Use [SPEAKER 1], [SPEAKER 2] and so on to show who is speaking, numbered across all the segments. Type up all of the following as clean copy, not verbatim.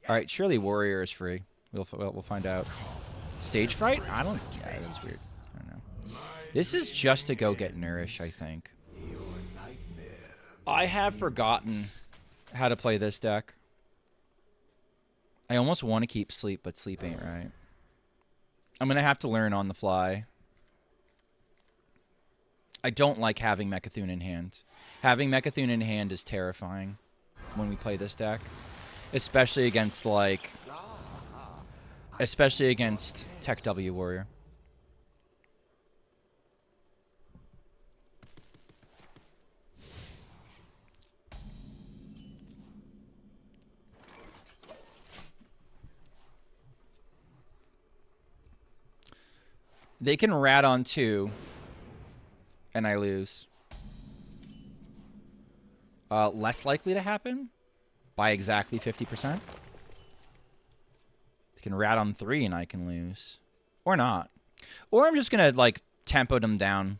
[SPEAKER 1] All right, surely warrior is free. We'll find out. Stage fright? I don't. Yeah, that was weird. I don't know. This is just to go get nourish, I think. I have forgotten how to play this deck. I almost want to keep sleep, but sleep ain't right. I'm gonna have to learn on the fly. I don't like having Mecha'thun in hand. Having Mecha'thun in hand is terrifying when we play this deck. Especially against, like... Especially against Tech W Warrior. They can rat on 2, and I lose. Less likely to happen by exactly 50%. They can rat on 3, and I can lose. Or not. Or I'm just going to, like, tempo them down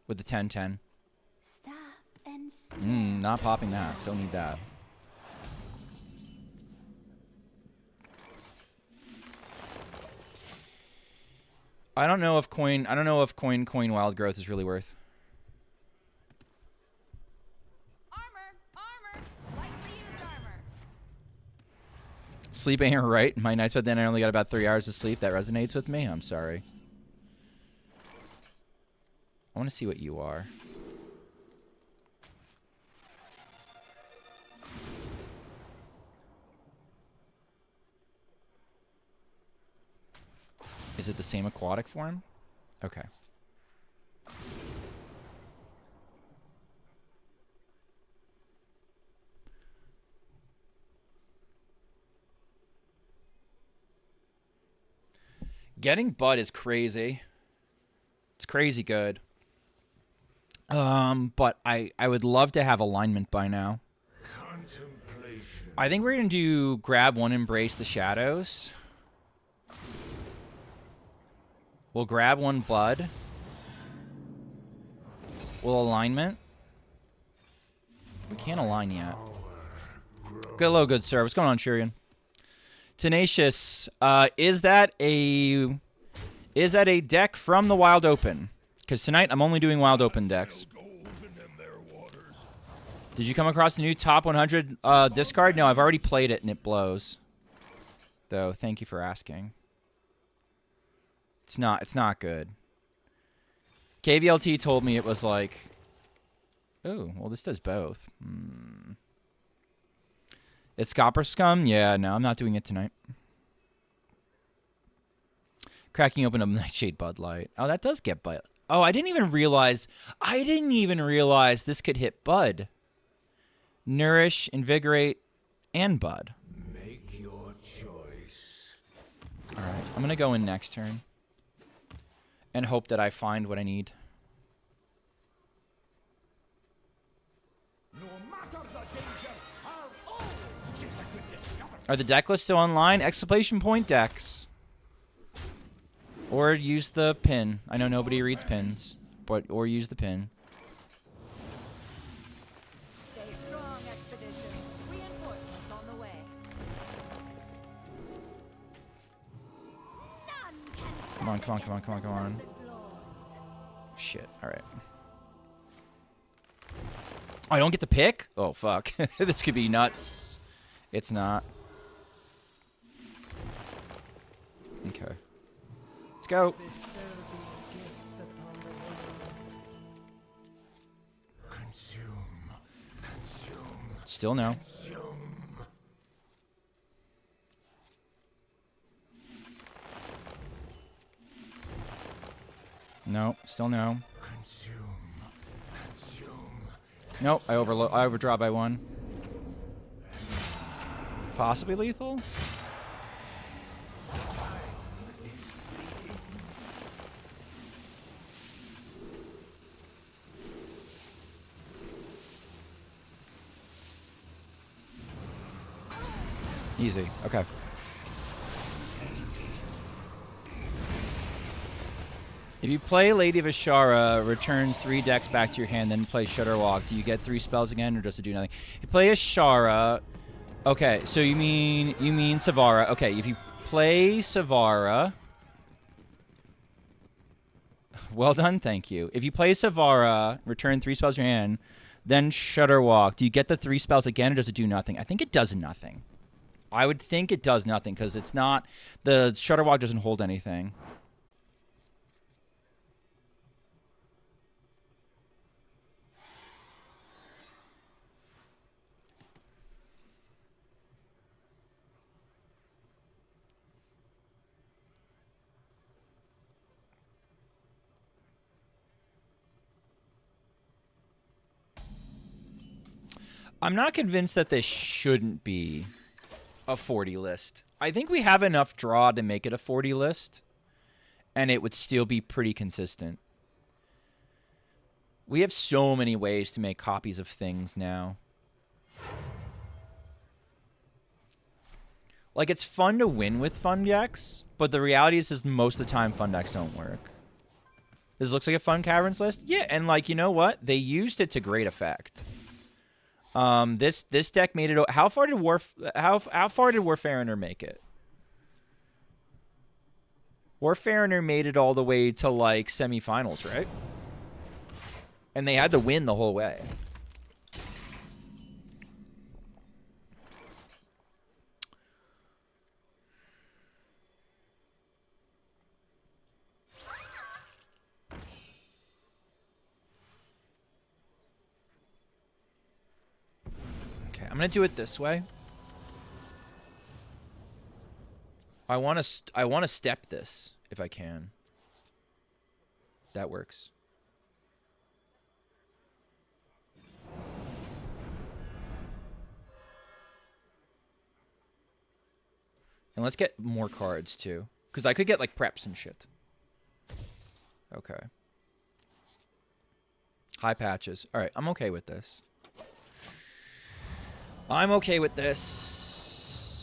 [SPEAKER 1] with the 10-10. Not popping that. Don't need that. I don't know if coin wild growth is really worth.
[SPEAKER 2] Armor. Lightly used armor.
[SPEAKER 1] Sleep ain't right. My night's but then I only got about 3 hours of sleep. That resonates with me. I'm sorry. I want to see what you are. Is it the same aquatic form? Okay. Getting Bud is crazy. It's crazy good. But I would love to have alignment by now. I think we're going to do grab 1, Embrace the Shadows. We'll grab 1 Bud. We'll alignment. We can't align yet. Hello, good sir. What's going on, Shurian? Tenacious, is that a deck from the Wild Open? Because tonight I'm only doing Wild Open decks. Did you come across the new top 100 discard? No, I've already played it and it blows. Though, thank you for asking. It's not good. KVLT told me it was like, oh, well, this does both. It's Copper Scum? Yeah, no, I'm not doing it tonight. Cracking open a Nightshade Bud Light. Oh, that does get Bud. Oh, I didn't even realize this could hit Bud. Nourish, Invigorate, and Bud.
[SPEAKER 3] Make your choice.
[SPEAKER 1] All right, I'm going to go in next turn. And hope that I find what I need. Are the deck lists still online? Exclamation point decks. Or use the pin. I know nobody reads pins. Or use the pin.
[SPEAKER 2] Stay strong, expedition. Reinforcements on the way.
[SPEAKER 1] Come on. Shit, alright. Oh, I don't get to pick? Oh, fuck. This could be nuts. It's not. Okay. Let's go. Still no. No, still no. Nope, I overdraw by 1. Possibly lethal? Easy. Okay. If you play Lady of Ashara, returns 3 decks back to your hand, then play Shudderwalk, do you get 3 spells again, or does it do nothing? If you play Ashara, Okay, so you mean Savara. Okay, if you play Savara, well done, thank you. If you play Savara, return 3 spells in your hand, then Shudderwalk, do you get the 3 spells again, or does it do nothing? I think it does nothing. I would think it does nothing because it's not, the Shudderwalk doesn't hold anything. I'm not convinced that this shouldn't be a 40 list. I think we have enough draw to make it a 40 list, and it would still be pretty consistent. We have so many ways to make copies of things now. Like, it's fun to win with fun decks, but the reality is most of the time fun decks don't work. This looks like a fun Caverns list. Yeah, and like, you know what? They used it to great effect. This deck made it. How far did Warfarener make it? Warfarener made it all the way to like semifinals, right? And they had to win the whole way. I'm gonna do it this way. I want to step this if I can. That works. And let's get more cards too, because I could get like preps and shit. Okay. High patches. All right, I'm okay with this. I'm okay with this.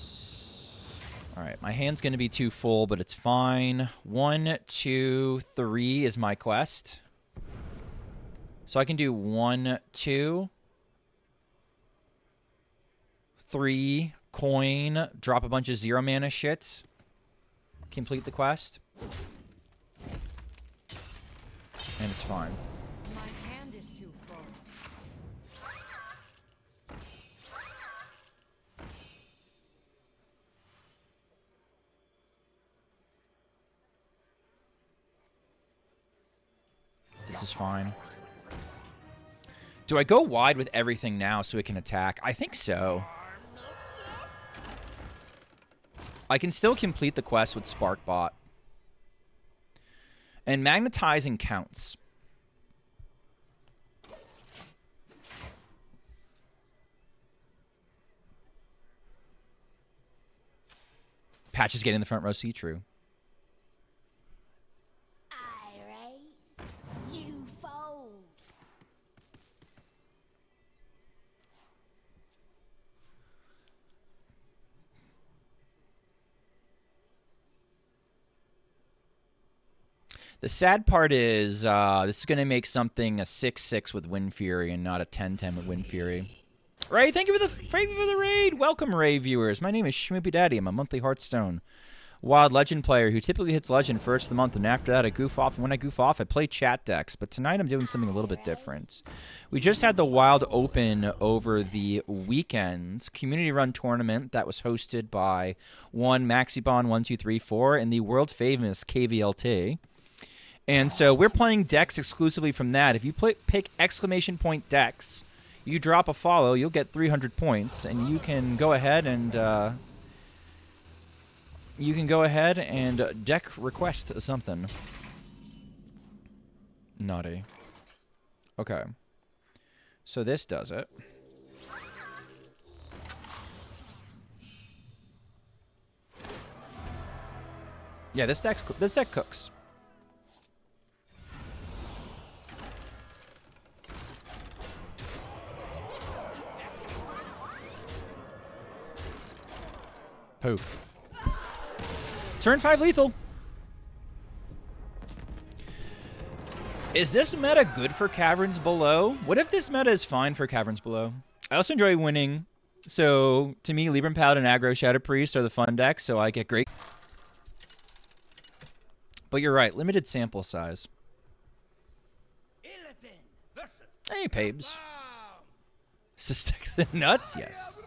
[SPEAKER 1] All right, my hand's going to be too full, but it's fine. 1, 2, 3 is my quest. So I can do 1, 2, 3, coin, drop a bunch of 0 mana shit, complete the quest, and it's fine. This is fine. Do I go wide with everything now so it can attack? I think so. I can still complete the quest with Sparkbot. And magnetizing counts. Patch is getting the front row seat, true. The sad part is this is going to make something a 6-6 with Wind Fury and not a 10-10 with Wind Fury. Ray, thank you for the raid. Welcome, Ray viewers. My name is Schmoopydady. I'm a monthly Hearthstone Wild Legend player who typically hits Legend first of the month, and after that I goof off. And when I goof off, I play chat decks. But tonight I'm doing something a little bit different. We just had the Wild Open over the weekend community-run tournament that was hosted by Maxibon1234 and the world-famous KVLT. And so we're playing decks exclusively from that. If you pick exclamation point decks, you drop a follow, you'll get 300 points, and you can go ahead and deck request something. Naughty. Okay. So this does it. Yeah, this deck cooks. Poof. Turn 5 lethal. Is this meta good for Caverns Below? What if this meta is fine for Caverns Below? I also enjoy winning So to me, Libram Paladin, Aggro, Shadow Priest are the fun decks, so I get great. But you're right, limited sample size. Hey, Pabes. Is this deck the nuts? Yes.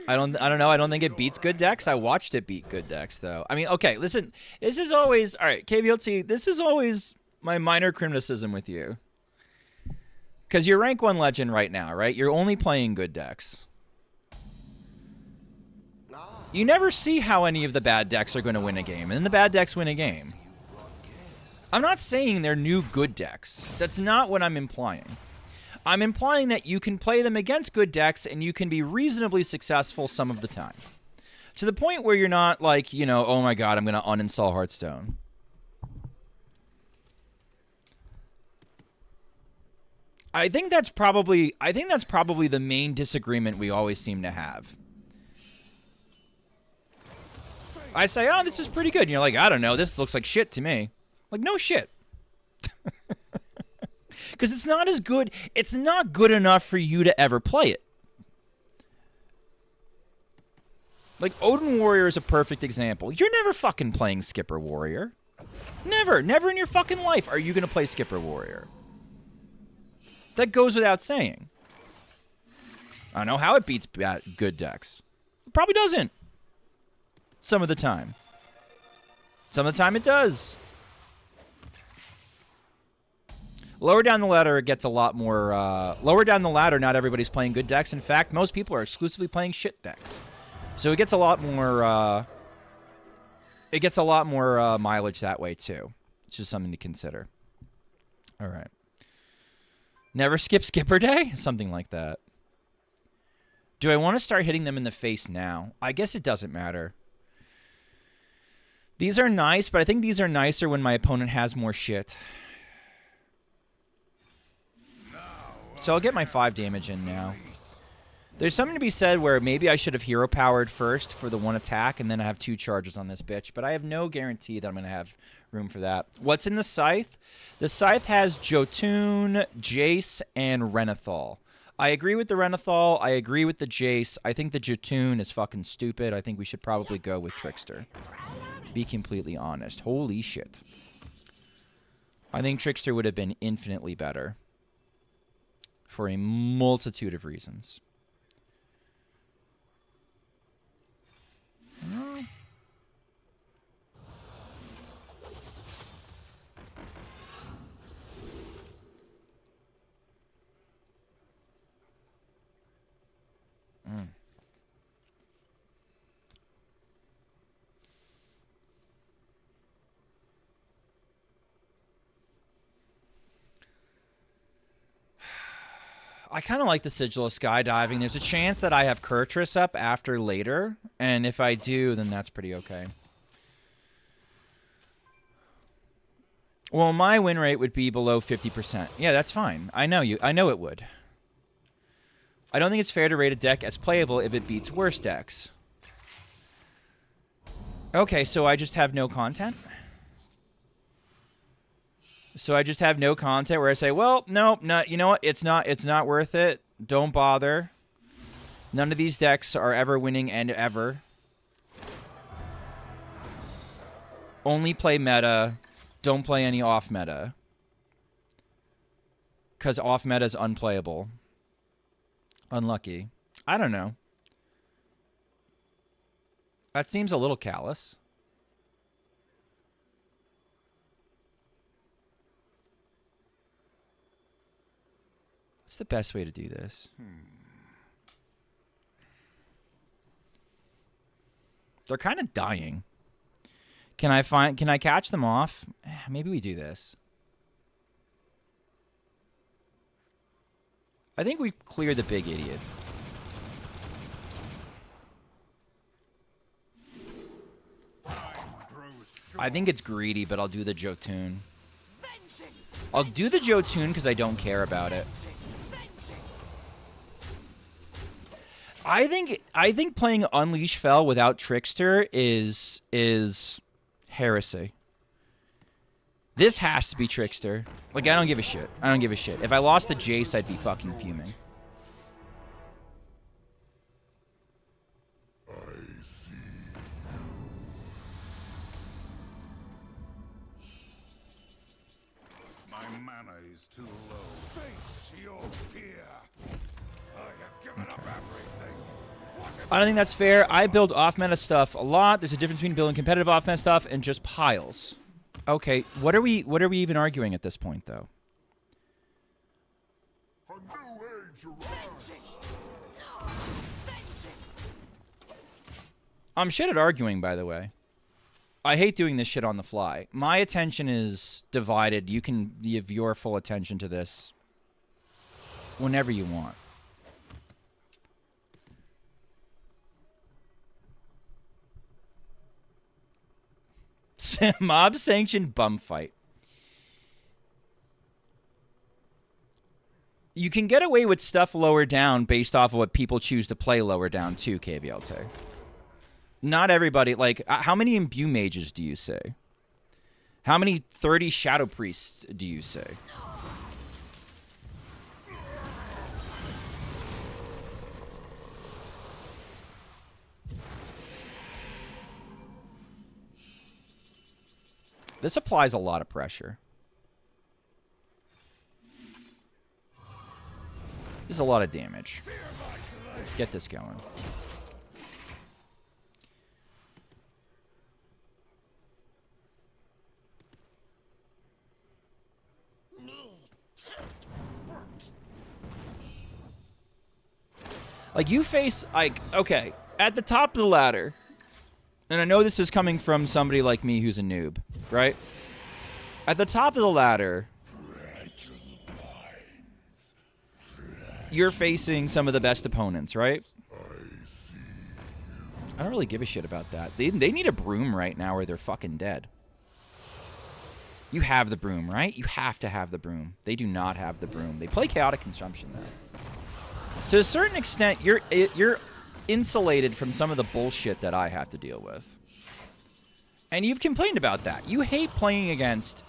[SPEAKER 1] I don't know. I don't think it beats good decks. I watched it beat good decks, though. I mean, okay, listen. This is always... All right, KVLT, this is always my minor criticism with you. Because you're rank 1 legend right now, right? You're only playing good decks. You never see how any of the bad decks are going to win a game, and then the bad decks win a game. I'm not saying they're new good decks. That's not what I'm implying. I'm implying that you can play them against good decks, and you can be reasonably successful some of the time. To the point where you're not like, you know, oh my god, I'm going to uninstall Hearthstone. I think that's probably the main disagreement we always seem to have. I say, oh, this is pretty good. And you're like, I don't know, this looks like shit to me. Like, no shit. Because it's not as good. It's not good enough for you to ever play it. Like, Odin Warrior is a perfect example. You're never fucking playing Skipper Warrior. Never. Never in your fucking life are you going to play Skipper Warrior. That goes without saying. I don't know how it beats good decks. It probably doesn't. Some of the time. Some of the time it does. Lower down the ladder, it gets a lot more... lower down the ladder, not everybody's playing good decks. In fact, most people are exclusively playing shit decks. So it gets a lot more... it gets a lot more mileage that way, too. It's just something to consider. All right. Never skip Skipper Day? Something like that. Do I want to start hitting them in the face now? I guess it doesn't matter. These are nice, but I think these are nicer when my opponent has more shit. So I'll get my 5 damage in now. There's something to be said where maybe I should have hero powered first for the 1 attack, and then I have 2 charges on this bitch. But I have no guarantee that I'm going to have room for that. What's in the Scythe? The Scythe has Jotun, Jace, and Renathal. I agree with the Renathal. I agree with the Jace. I think the Jotun is fucking stupid. I think we should probably go with Trickster. To be completely honest. Holy shit. I think Trickster would have been infinitely better. For a multitude of reasons. I kind of like the Sigil of Skydiving. There's a chance that I have Kurtrus up after later, and if I do, then that's pretty okay. Well, my win rate would be below 50%. Yeah, that's fine. I know you. I know it would. I don't think it's fair to rate a deck as playable if it beats worse decks. Okay, so I just have no content? So I just have no content where I say, well, no, you know what? It's not worth it. Don't bother. None of these decks are ever winning and ever. Only play meta. Don't play any off meta. Because off meta is unplayable. Unlucky. I don't know. That seems a little callous. What's the best way to do this? They're kind of dying. Can I catch them off? Maybe we do this. I think we clear the big idiot. I think it's greedy, but I'll do the Jotun. I'll do the Jotun because I don't care about it. I think playing Unleash Fel without Trickster is heresy. This has to be Trickster. Like, I don't give a shit. I don't give a shit. If I lost to Jace, I'd be fucking fuming.
[SPEAKER 3] My mana is too low. Face your fear. I have given up everything.
[SPEAKER 1] I don't think that's fair. I build off-meta stuff a lot. There's a difference between building competitive off-meta stuff and just piles. Okay, what are we even arguing at this point, though?
[SPEAKER 3] A new age arrives.
[SPEAKER 1] I'm shit at arguing, by the way. I hate doing this shit on the fly. My attention is divided. You can give your full attention to this whenever you want. Mob sanctioned bum fight. You can get away with stuff lower down based off of what people choose to play lower down too, KVLT. Not everybody, like, how many imbue mages do you say? How many 30 shadow priests do you say? This applies a lot of pressure. This is a lot of damage. Get this going. Like, you face, like, okay, at the top of the ladder, and I know this is coming from somebody like me who's a noob, right? At the top of the ladder, you're facing some of the best opponents, right? I don't really give a shit about that. They need a broom right now or they're fucking dead. You have the broom, right? You have to have the broom. They do not have the broom. They play chaotic consumption, though. To a certain extent, you're insulated from some of the bullshit that I have to deal with. And you've complained about that. You hate playing against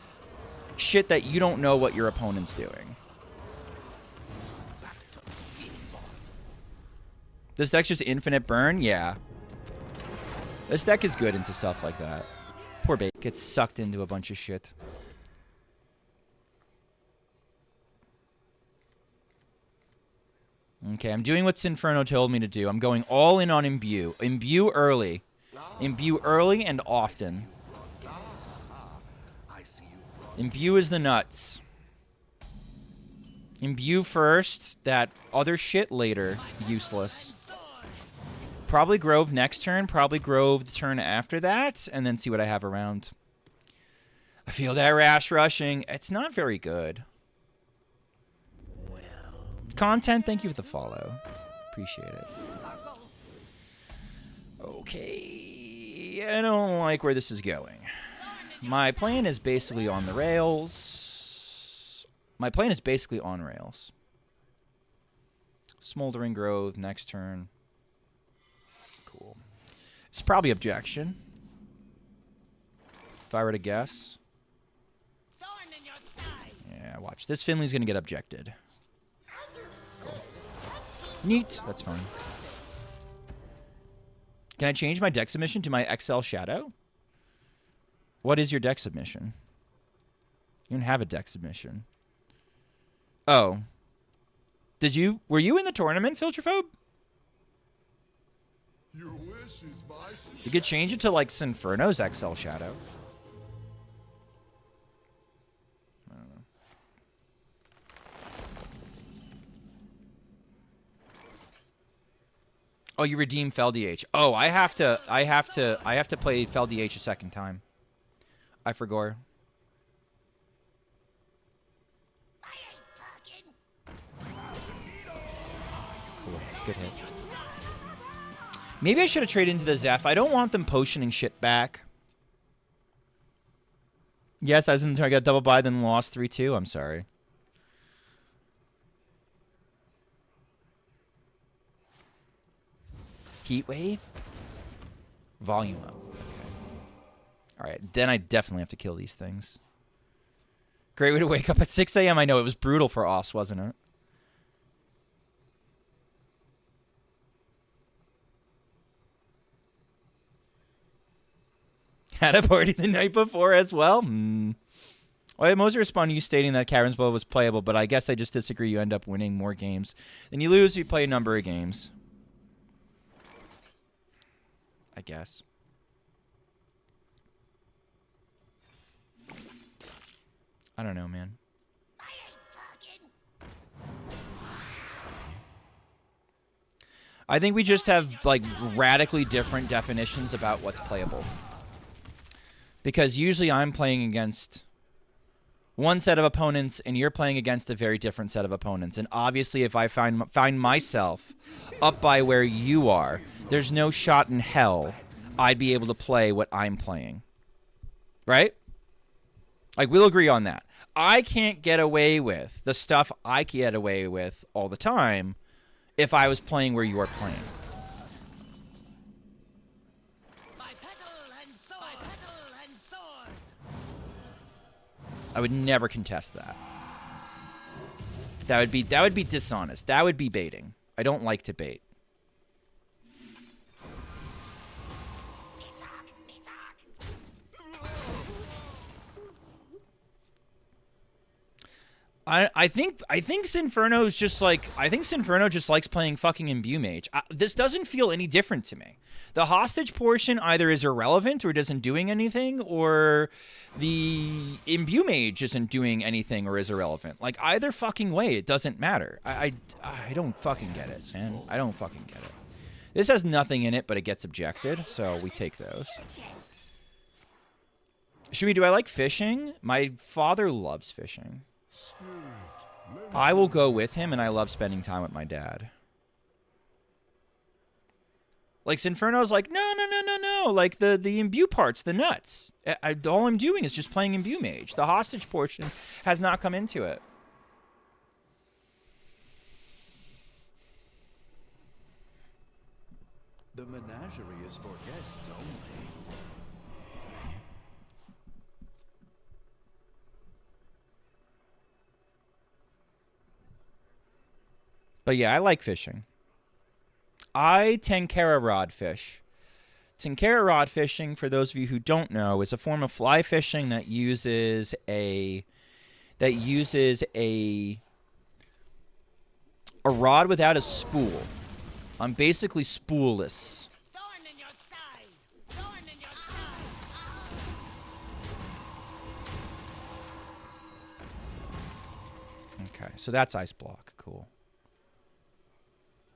[SPEAKER 1] shit that you don't know what your opponent's doing. This deck's just infinite burn? Yeah. This deck is good into stuff like that. Poor bait gets sucked into a bunch of shit. Okay, I'm doing what Sinferno told me to do. I'm going all in on Imbue. Imbue early. Imbue early and often. Imbue is the nuts. Imbue first, that other shit later. Useless. Probably Grove next turn, probably Grove the turn after that, and then see what I have around. I feel that rash rushing. It's not very good. Content, thank you for the follow. Appreciate it. Okay. I don't like where this is going. My plan is basically on the rails. My plan is basically on rails. Smoldering Grove next turn. Cool. It's probably objection. If I were to guess. Yeah, watch. This Finley's going to get objected. Neat. That's fine. Can I change my deck submission to my XL Shadow? What is your deck submission? You don't have a deck submission. Oh. Did you? Were you in the tournament, Filterphobe?
[SPEAKER 3] Your wish is my
[SPEAKER 1] You could change it to, like, Sinferno's XL Shadow. I don't know. Oh, you redeem FelDH. Oh, I have to play FelDH a second time. I forgot. Cool. Good hit. Maybe I should have traded into the Zeph. I don't want them potioning shit back. Yes, I was in the turn. I got double buy, then lost 3-2. I'm sorry. Heat wave? Volume up. Okay. Alright, then I definitely have to kill these things. Great way to wake up at 6 a.m. I know it was brutal for Oss, wasn't it? Had a party the night before as well? Well, I mostly respond to you stating that Karen's Blow was playable, but I guess I just disagree. You end up winning more games than you lose if you play a number of games. I guess. I don't know, man. I think we just have, like, radically different definitions about what's playable. Because usually I'm playing against one set of opponents and you're playing against a very different set of opponents. And obviously if I find myself up by where you are, there's no shot in hell I'd be able to play what I'm playing. Right? Like, we'll agree on that. I can't get away with the stuff I get away with all the time if I was playing where you are playing. I would never contest that. That would be dishonest. That would be baiting. I don't like to bait. I think Sinferno's just like, I think Sinferno just likes playing fucking Imbue Mage. This doesn't feel any different to me. The hostage portion either is irrelevant or isn't doing anything, or the Imbue Mage isn't doing anything or is irrelevant. Like, either fucking way, it doesn't matter. I don't fucking get it, man. I don't fucking get it. This has nothing in it, but it gets objected, so we take those. Shui, do I like fishing? My father loves fishing. I will go with him, and I love spending time with my dad. Like, Sinferno's like, no. Like, the Imbue part's the nuts. All I'm doing is just playing Imbue Mage. The hostage portion has not come into it.
[SPEAKER 4] The menagerie is for guests only.
[SPEAKER 1] But yeah, I like fishing. I Tenkara rod fish. Tenkara rod fishing, for those of you who don't know, is a form of fly fishing that uses a rod without a spool. I'm basically spoolless.
[SPEAKER 2] Thorn in your side. Thorn in your side.
[SPEAKER 1] Okay, so that's ice block. Cool.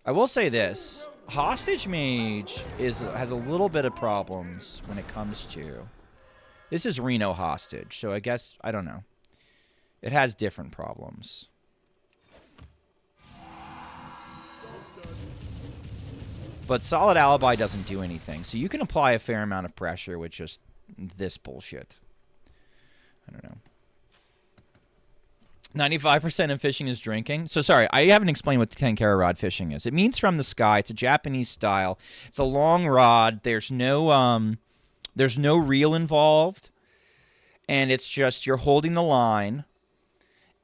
[SPEAKER 1] I will say this. Hostage Mage has a little bit of problems when it comes to... This is Reno Hostage, so I guess, I don't know. It has different problems. But Solid Alibi doesn't do anything, so you can apply a fair amount of pressure with just this bullshit. I don't know. 95% of fishing is drinking. So sorry, I haven't explained what Tenkara rod fishing is. It means from the sky. It's a Japanese style. It's a long rod. There's no reel involved, and it's just you're holding the line,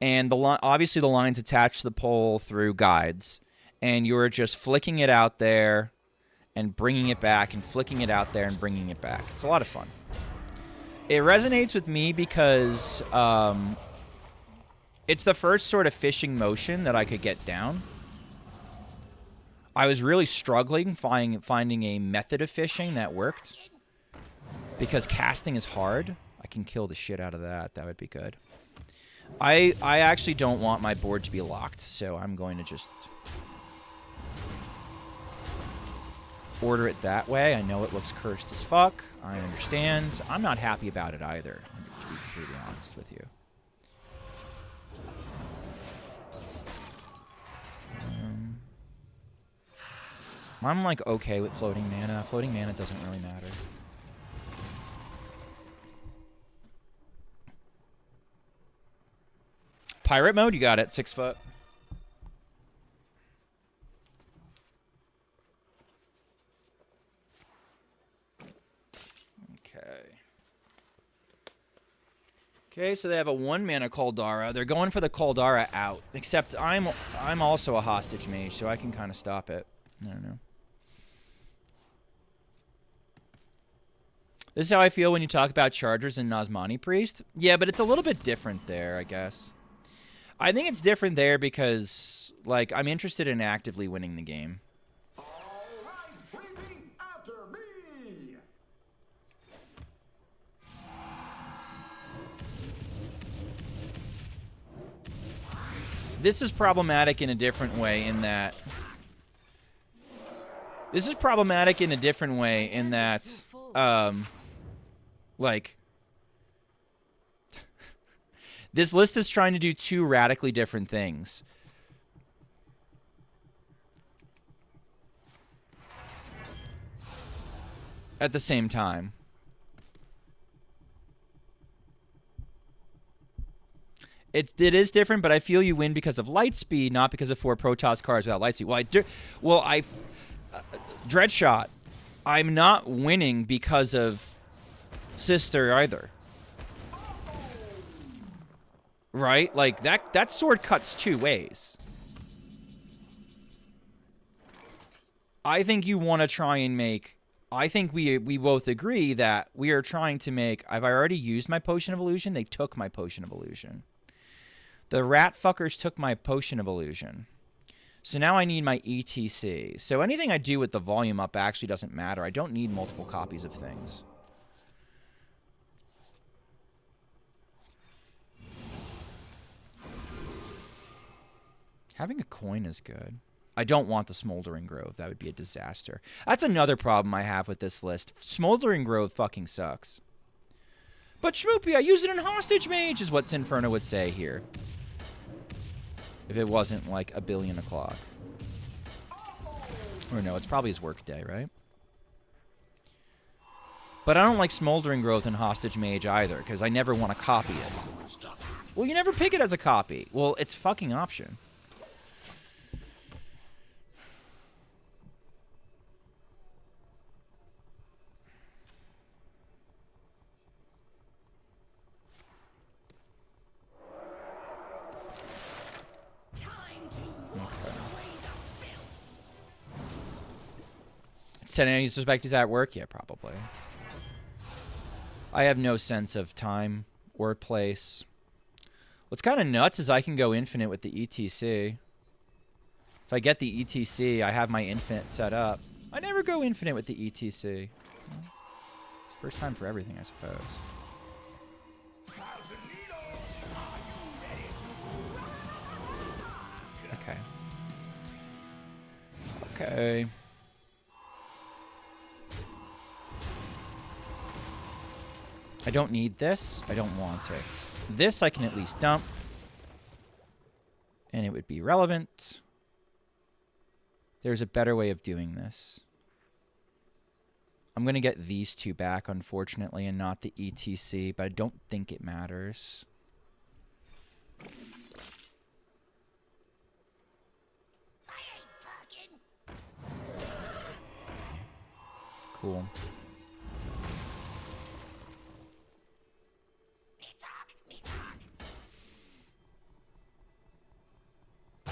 [SPEAKER 1] and the line, obviously the line's attached to the pole through guides, and you're just flicking it out there and bringing it back and flicking it out there and bringing it back. It's a lot of fun. It resonates with me because it's the first sort of fishing motion that I could get down. I was really struggling finding a method of fishing that worked. Because casting is hard. I can kill the shit out of that. That would be good. I actually don't want my board to be locked, so I'm going to just order it that way. I know it looks cursed as fuck. I understand. I'm not happy about it either, to be completely honest with you. I'm like okay with floating mana. Floating mana doesn't really matter. Pirate mode, you got it. 6 foot. Okay. Okay, so they have a 1-mana Caldara. They're going for the Caldara out. Except I'm also a hostage mage, so I can kind of stop it. I don't know. This is how I feel when you talk about Chargers and Nazmani Priest. Yeah, but it's a little bit different there, I guess. I think it's different there because, like, I'm interested in actively winning the game. This is problematic in a different way in that... This is problematic in a different way in that, like... This list is trying to do two radically different things. At the same time. It is different, but I feel you win because of light speed, not because of 4 Protoss cards without light speed. Well, Dreadshot, I'm not winning because of Sister either. Right? Like, that sword cuts 2 ways. I think you want to try and make... I think we both agree that we are trying to make... I've already used my Potion of Illusion. They took my Potion of Illusion. The rat fuckers took my Potion of Illusion. So now I need my ETC. So anything I do with the volume up actually doesn't matter. I don't need multiple copies of things. Having a coin is good. I don't want the Smoldering Grove. That would be a disaster. That's another problem I have with this list. Smoldering Grove fucking sucks. But Schmoopy, I use it in Hostage Mage, is what Sinferno would say here. If it wasn't like 1,000,000,000 o'clock. Or no, it's probably his work day, right? But I don't like Smoldering Growth in Hostage Mage either, because I never want to copy it. Well, you never pick it as a copy. Well, it's fucking option. It's 10 a.m. You suspect he's at work? Yeah, probably. I have no sense of time or place. What's kind of nuts is I can go infinite with the ETC. If I get the ETC, I have my infinite set up. I never go infinite with the ETC. Well, first time for everything, I suppose. Okay. Okay. I don't need this. I don't want it. This I can at least dump. And it would be relevant. There's a better way of doing this. I'm going to get these 2 back, unfortunately, and not the ETC, but I don't think it matters. Cool.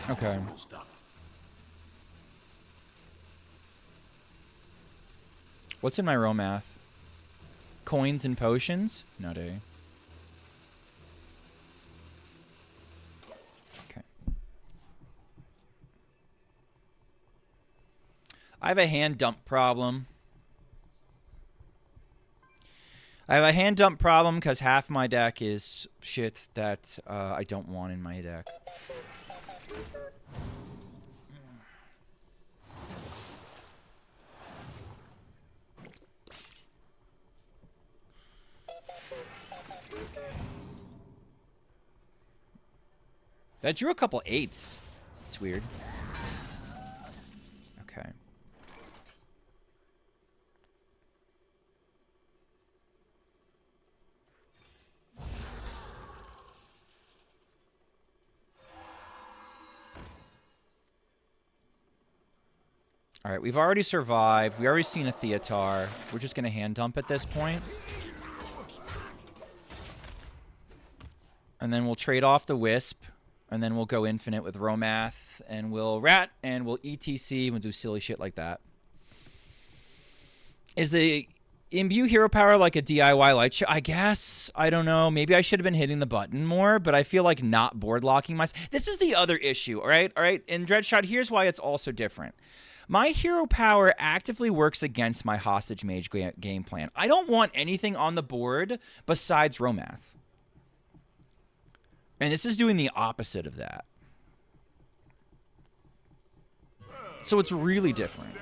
[SPEAKER 1] Okay. What's in my Romath? Coins and potions? Nutty. Okay. I have a hand dump problem. I have a hand dump problem because half my deck is shit that I don't want in my deck. That drew a couple 8s. It's weird. Okay. All right, we've already survived. We already seen a Theatar. We're just going to hand dump at this point. And then we'll trade off the Wisp. And then we'll go infinite with Romath. And we'll Rat. And we'll ETC. And we'll do silly shit like that. Is the Imbue hero power like a DIY light show? I guess. I don't know. Maybe I should have been hitting the button more. But I feel like not board locking myself. This is the other issue. All right? All right? In Dreadshot, here's why it's also different. My hero power actively works against my hostage mage game plan. I don't want anything on the board besides Romath. And this is doing the opposite of that. So it's really different.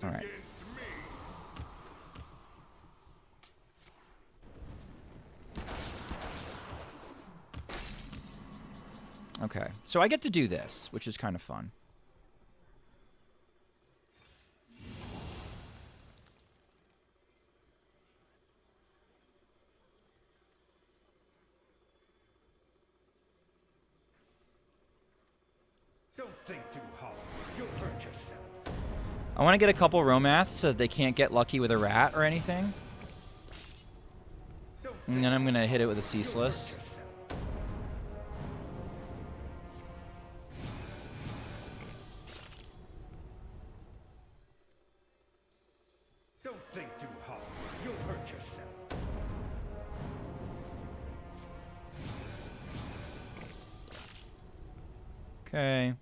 [SPEAKER 1] All right. Okay. So I get to do this, which is kind of fun.
[SPEAKER 3] Don't think too hard. You'll hurt yourself.
[SPEAKER 1] I want to get a couple Romaths so that they can't get lucky with a rat or anything. And then I'm going to hit it with a Ceaseless.
[SPEAKER 3] Don't think too hard. You'll hurt yourself.
[SPEAKER 1] Okay.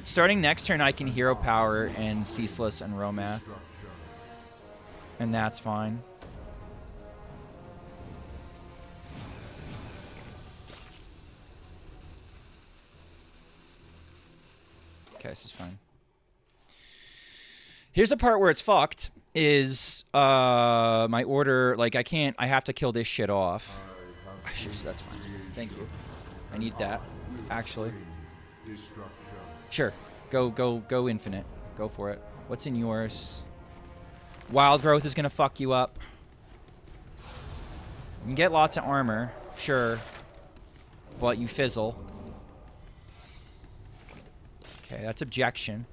[SPEAKER 1] Starting next turn, I can hero power and Ceaseless and Romath. And that's fine. Okay, this is fine. Here's the part where it's fucked, is my order, like I have to kill this shit off. Sure, so that's fine. Thank you. I need that, actually. Sure. Go infinite. Go for it. What's in yours? Wild Growth is going to fuck you up. You can get lots of armor. Sure. But you fizzle. Okay, that's objection.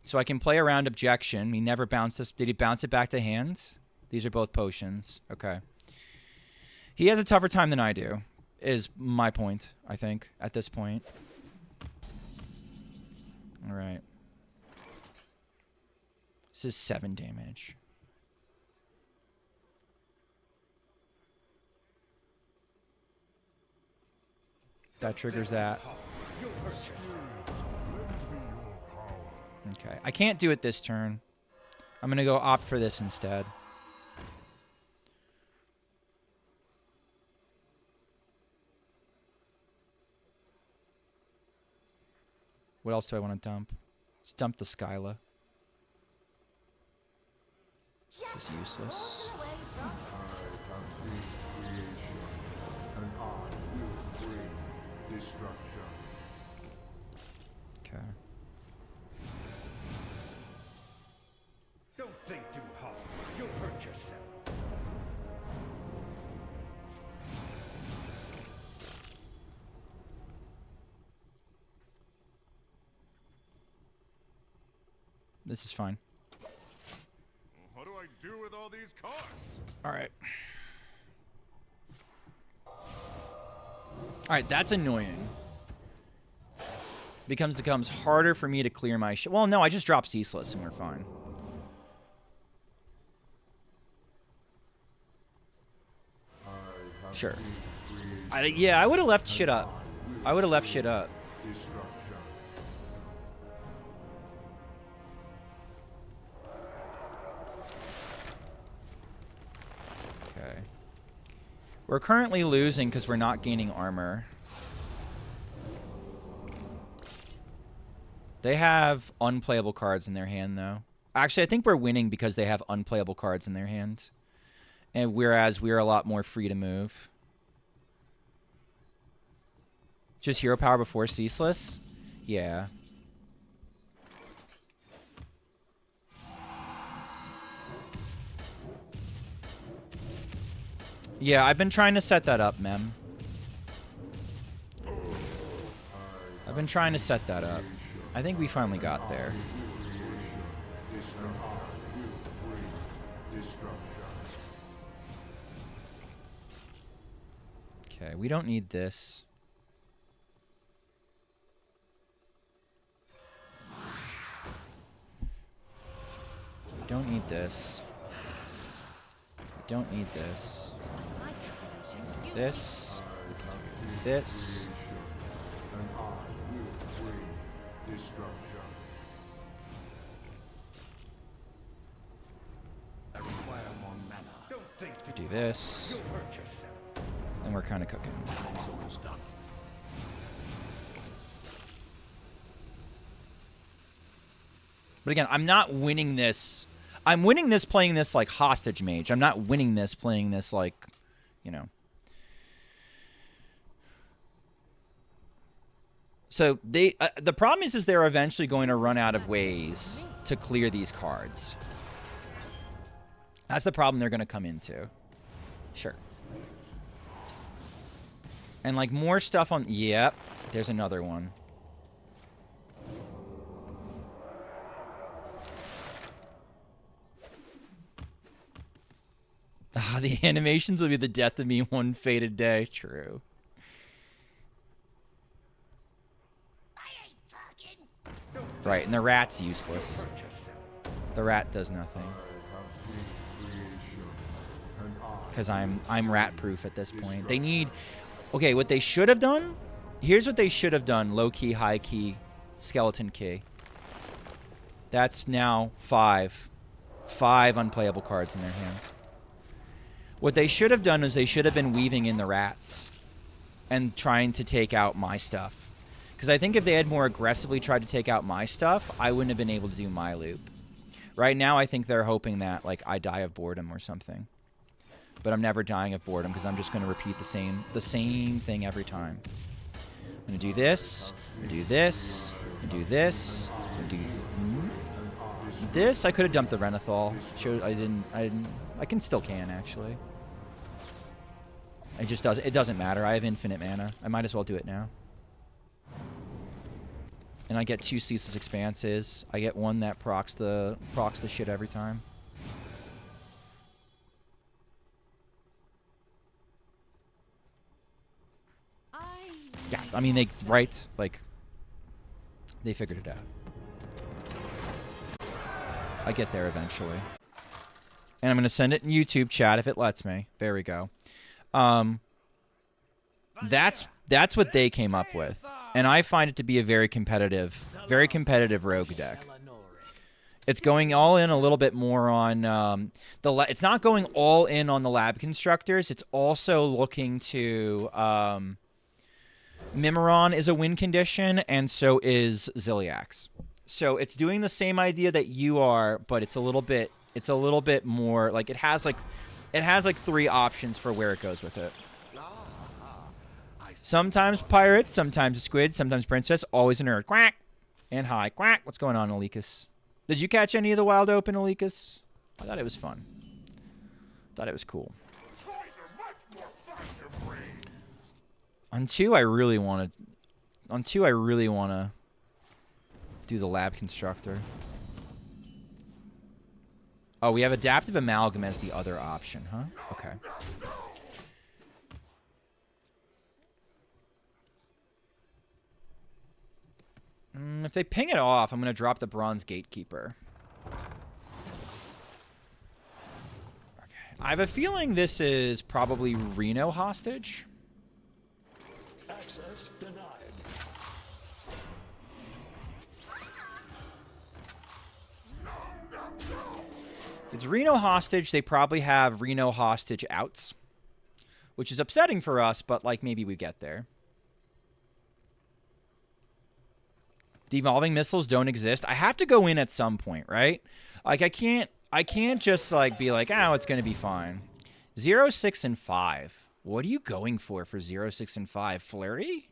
[SPEAKER 1] So I can play around objection. He never bounced this. Did he bounce it back to hand? These are both potions. Okay. He has a tougher time than I do, is my point, I think, at this point. All right. This is 7 damage. That triggers that. Okay. I can't do it this turn. I'm going to go opt for this instead. What else do I want to dump? Let's dump the Skyla. This is useless. Okay.
[SPEAKER 3] Don't think too hard. You'll hurt yourself.
[SPEAKER 1] This is fine.
[SPEAKER 3] What do I do with all these cards?
[SPEAKER 1] All right. All right, that's annoying. Becomes harder for me to clear my shit. Well, no, I just drop Ceaseless and we're fine. Sure. Yeah, I would have left shit up. I would have left shit up. Okay. We're currently losing because we're not gaining armor. They have unplayable cards in their hand, though. Actually, I think we're winning because they have unplayable cards in their hand. And whereas we're a lot more free to move. Just hero power before Ceaseless? Yeah. Yeah, I've been trying to set that up, Mem. I've been trying to set that up. I think we finally got there. Okay, we don't need this. We don't need this. We don't need this.
[SPEAKER 2] My calculations, you
[SPEAKER 1] This. This.
[SPEAKER 3] I require more mana. Don't think to
[SPEAKER 1] Do this.
[SPEAKER 3] You'll hurt yourself.
[SPEAKER 1] And we're kind of cooking.
[SPEAKER 3] Almost done.
[SPEAKER 1] But again, I'm not winning this. I'm winning this playing this like hostage mage. I'm not winning this playing this like, you know. So they the problem is they're eventually going to run out of ways to clear these cards. That's the problem they're going to come into. Sure. And like more stuff on. Yep. There's another one. Ah, the animations will be the death of me one fated day. True. Right, and the rat's useless. The rat does nothing. Because I'm rat-proof at this point. They need... Okay, what they should have done... Here's what they should have done. Low-key, high-key, skeleton key. That's now 5. 5 unplayable cards in their hands. What they should have done is they should have been weaving in the rats and trying to take out my stuff. Because I think if they had more aggressively tried to take out my stuff, I wouldn't have been able to do my loop. Right now, I think they're hoping that like I die of boredom or something. But I'm never dying of boredom because I'm just going to repeat the same thing every time. I'm going to do this, I'm going to do this, I'm going to do this, I'm going to do this. I could have dumped the Renathal. I can still actually. It doesn't matter. I have infinite mana. I might as well do it now. And I get 2 Ceaseless Expanses. I get 1 that procs the shit every time. Yeah, I mean they they figured it out. I get there eventually. And I'm going to send it in YouTube chat if it lets me. There we go. That's what they came up with. And I find it to be a very competitive rogue deck. It's going all in a little bit more on it's not going all in on the lab constructors. It's also looking to Mimiron is a win condition, and so is Ziliax. So it's doing the same idea that you are, but it's a little bit more like it has like 3 options for where it goes with it. Sometimes pirates, sometimes a squid, sometimes princess, always a nerd. Quack and hi, quack. What's going on, Elikas? Did you catch any of the Wild Open, Elikas? I thought it was fun. Thought it was cool. On 2, I really want to do the lab constructor. Oh, we have adaptive amalgam as the other option, huh? Okay. If they ping it off, I'm going to drop the Bronze Gatekeeper. Okay. I have a feeling this is probably Reno Hostage.
[SPEAKER 3] Access denied.
[SPEAKER 1] If it's Reno Hostage, they probably have Reno Hostage outs, which is upsetting for us, but like maybe we get there. Devolving missiles don't exist. I have to go in at some point, right? Like I can't just like be like, oh, it's gonna be fine. 0, 6, and 5. What are you going for 0, 6, and 5? Flurry?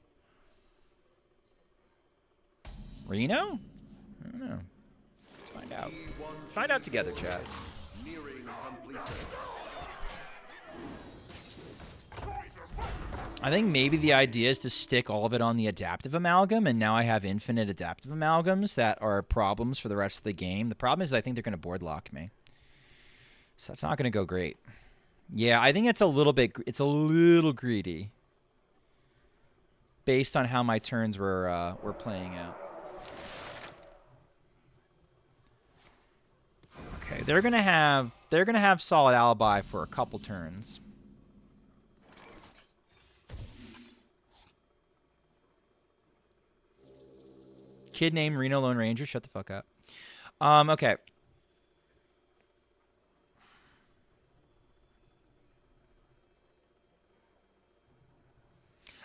[SPEAKER 1] Reno? I don't know. Let's find out. Let's find out together, chat. I think maybe the idea is to stick all of it on the adaptive amalgam, and now I have infinite adaptive amalgams that are problems for the rest of the game. The problem is I think they're going to board lock me. So that's not going to go great. Yeah, I think it's a little greedy based on how my turns were playing out. Okay, they're going to have solid alibi for a couple turns. Kid named Reno Lone Ranger. Shut the fuck up. Okay.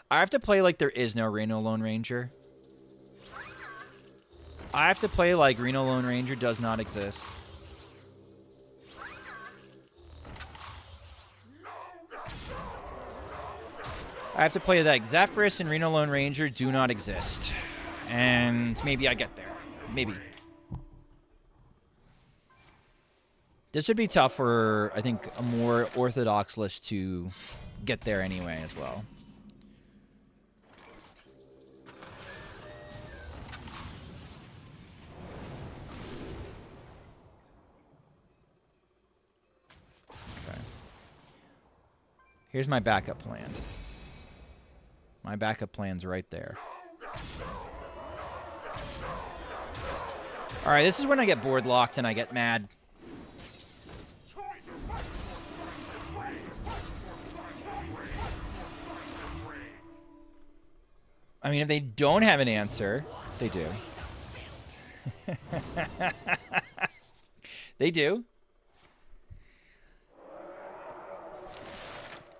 [SPEAKER 1] I have to play like there is no Reno Lone Ranger. I have to play like Reno Lone Ranger does not exist. I have to play that Zephyrus and Reno Lone Ranger do not exist. And maybe I get there. Maybe. This would be tough for, I think, a more orthodox list to get there anyway as well. Okay. Here's my backup plan. My backup plan's right there. All right, this is when I get board locked and I get mad. I mean, if they don't have an answer, they do. They do.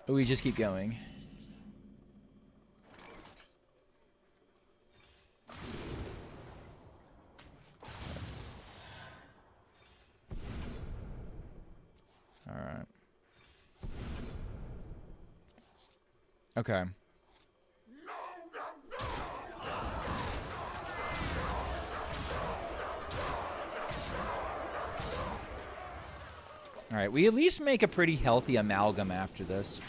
[SPEAKER 1] We just keep going. All right. Okay. All right, we at least make a pretty healthy amalgam after this.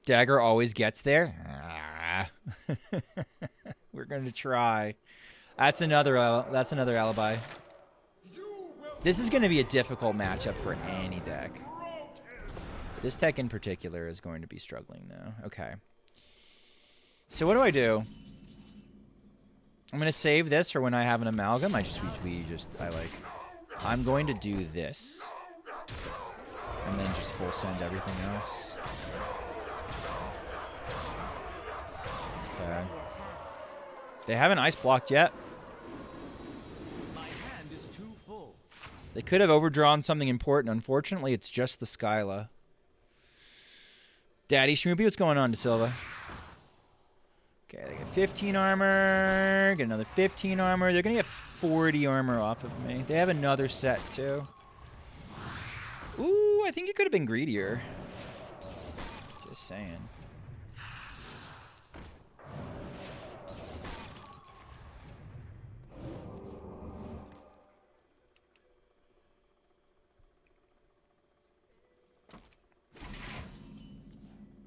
[SPEAKER 1] Dagger always gets there. Ah. We're going to try. That's another alibi. This is going to be a difficult matchup for any deck. This deck in particular is going to be struggling, though. Okay. So what do I do? I'm going to save this for when I have an amalgam. I'm going to do this. And then just full send everything else. Okay. They haven't ice blocked yet.
[SPEAKER 4] My hand is too full.
[SPEAKER 1] They could have overdrawn something important. Unfortunately, it's just the Skyla. Daddy Schmoopy, what's going on, DeSilva? Okay, they get 15 armor. Get another 15 armor. They're going to get 40 armor off of me. They have another set, too. Ooh, I think it could have been greedier. Just saying.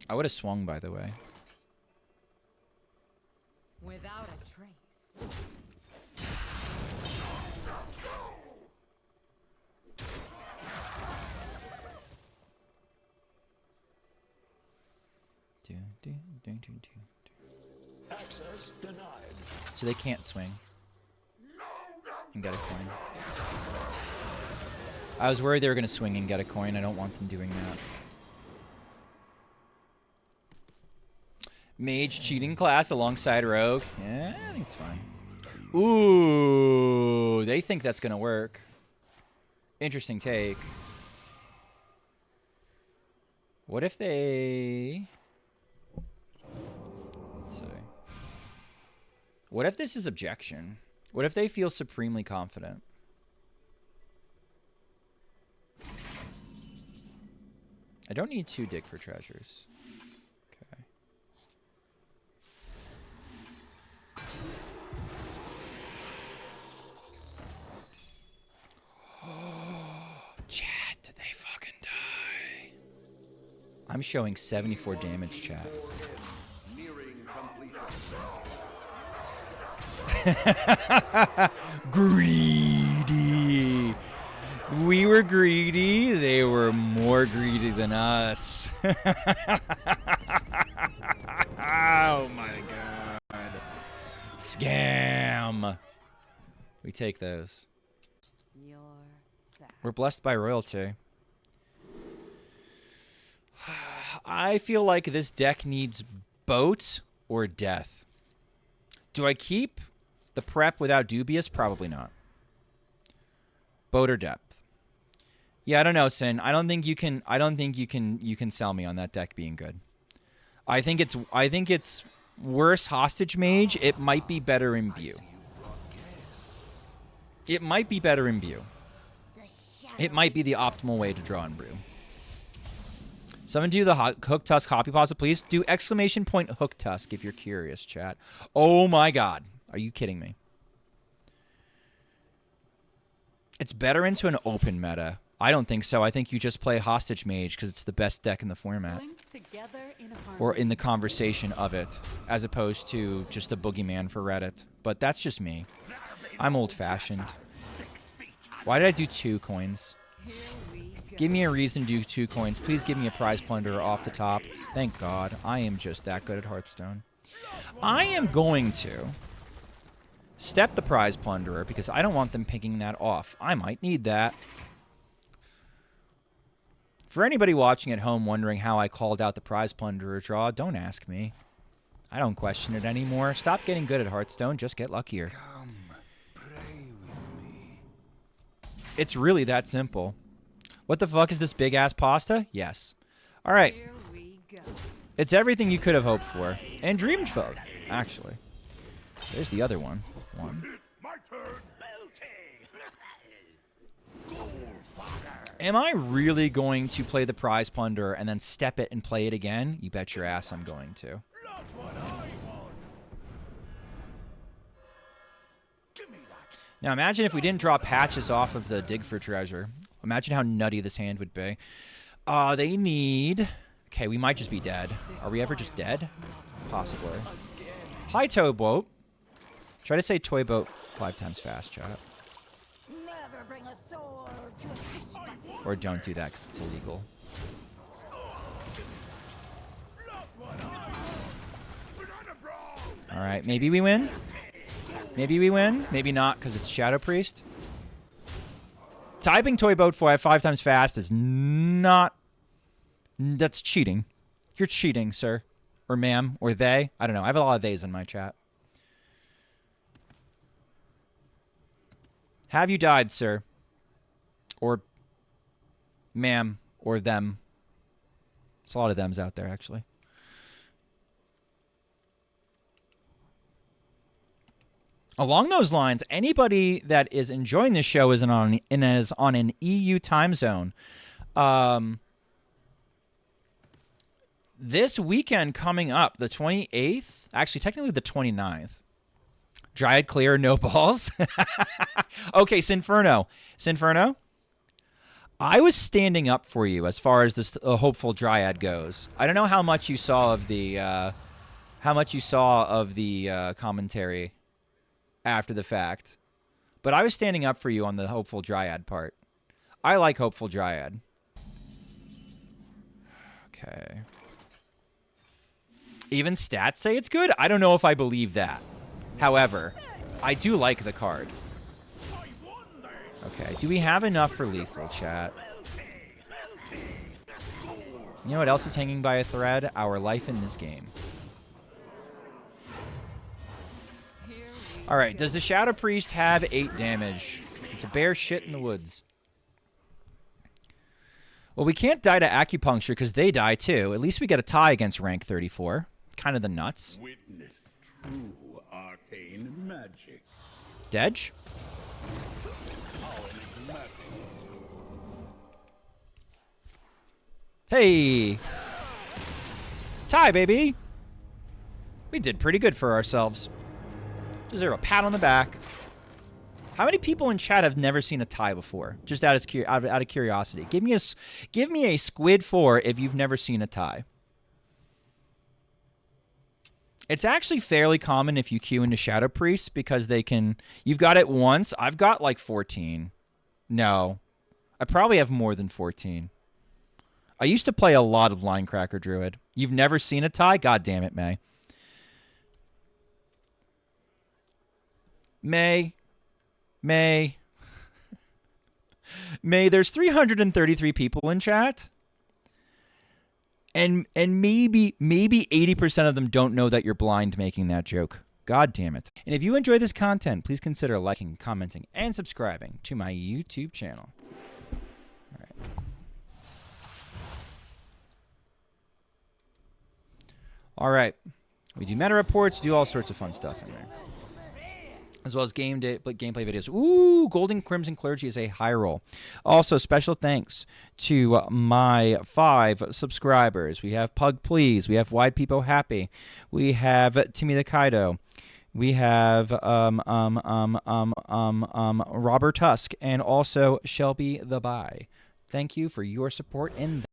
[SPEAKER 1] I would have swung, by the way.
[SPEAKER 2] Without a trace.
[SPEAKER 4] Access denied.
[SPEAKER 1] So they can't swing. And get a coin. I was worried they were going to swing and get a coin. I don't want them doing that. Mage cheating class alongside Rogue. Yeah, I think it's fine. Ooh, they think that's going to work. Interesting take. What if they... Let's see. What if this is objection? What if they feel supremely confident? I don't need to dig for treasures. Okay. Chat, did they fucking die? I'm showing 74 damage, chat. Greedy. We were greedy. They were more greedy than us. Oh my god. Scam. We take those.
[SPEAKER 2] You're back.
[SPEAKER 1] We're blessed by royalty. I feel like this deck needs boat or death. Do I keep the prep without dubious? Probably not. Boat or depth. Yeah, I don't know, Sin. I don't think you can sell me on that deck being good. I think it's worse hostage mage. It might be better imbue. It might be better imbue. It might be the optimal way to draw and brew. Someone do the Hook Tusk Hoppy Pasta, please. Do exclamation point Hook Tusk if you're curious, chat. Oh my god. Are you kidding me? It's better into an open meta. I don't think so. I think you just play Hostage Mage because it's the best deck in the format. Or in the conversation of it, as opposed to just a boogeyman for Reddit. But that's just me. I'm old-fashioned. Why did I do 2 coins? Give me a reason to do 2 coins. Please give me a prize plunderer off the top. Thank God. I am just that good at Hearthstone. I am going to step the prize plunderer because I don't want them picking that off. I might need that. For anybody watching at home wondering how I called out the prize plunderer draw, don't ask me. I don't question it anymore. Stop getting good at Hearthstone. Just get luckier.
[SPEAKER 3] Come, pray with me.
[SPEAKER 1] It's really that simple. What the fuck is this big-ass pasta? Yes. All right.
[SPEAKER 2] Here we go.
[SPEAKER 1] It's everything you could have hoped for. And dreamed of, actually. There's the other one.
[SPEAKER 3] My turn.
[SPEAKER 1] Am I really going to play the prize plunderer and then step it and play it again? You bet your ass I'm going to.
[SPEAKER 3] Not what I want. Give me that.
[SPEAKER 1] Now imagine if we didn't draw patches off of the dig for treasure. Imagine how nutty this hand would be. They need... Okay, we might just be dead. Are we ever just dead? Possibly. Hi, tow boat. Try to say toy boat 5 times fast, chat.
[SPEAKER 2] Never bring a sword to a fish fight.
[SPEAKER 1] Or don't do that because it's illegal. Alright, maybe we win. Maybe we win. Maybe not because it's Shadow Priest. Typing toy boat 5 times fast is not... That's cheating. You're cheating, sir. Or ma'am. Or they. I don't know. I have a lot of theys in my chat. Have you died, sir? Or ma'am. Or them. There's a lot of thems out there, actually. Along those lines, anybody that is enjoying this show is on an EU time zone. This weekend coming up, the 28th, actually technically the 29th. Dryad clear, no balls. Okay, Sinferno. Sinferno, I was standing up for you as far as this hopeful Dryad goes. I don't know how much you saw of the commentary after the fact, but I was standing up for you on the hopeful Dryad part. I like hopeful Dryad. Okay. Even stats say it's good? I don't know if I believe that. However, I do like the card. Okay, do we have enough for lethal, chat? You know what else is hanging by a thread? Our life in this game. Alright, does the Shadow Priest have 8 damage? It's a bear shit in the woods. Well, we can't die to acupuncture because they die too. At least we get a tie against rank 34. Kind of the nuts.
[SPEAKER 3] Witness true arcane magic.
[SPEAKER 1] Dedge? Hey! Tie, baby! We did pretty good for ourselves. Deserve a pat on the back. How many people in chat have never seen a tie before? Just out of curiosity. Give me a squid 4 if you've never seen a tie. It's actually fairly common if you queue into Shadow Priest because they can... You've got it once. I've got like 14. No. I probably have more than 14. I used to play a lot of Linecracker Druid. You've never seen a tie? God damn it, May. May, there's 333 people in chat. And maybe 80% of them don't know that you're blind making that joke. God damn it. And if you enjoy this content, please consider liking, commenting, and subscribing to my YouTube channel. All right. All right. We do meta reports, do all sorts of fun stuff in there. As well as gameplay videos. Ooh, Golden Crimson Clergy is a high roll. Also, special thanks to my 5 subscribers. We have Pug Please. We have Wide Peepo Happy. We have Timmy the Kaido. We have Robert Tusk and also Shelby the Bye. Thank you for your support in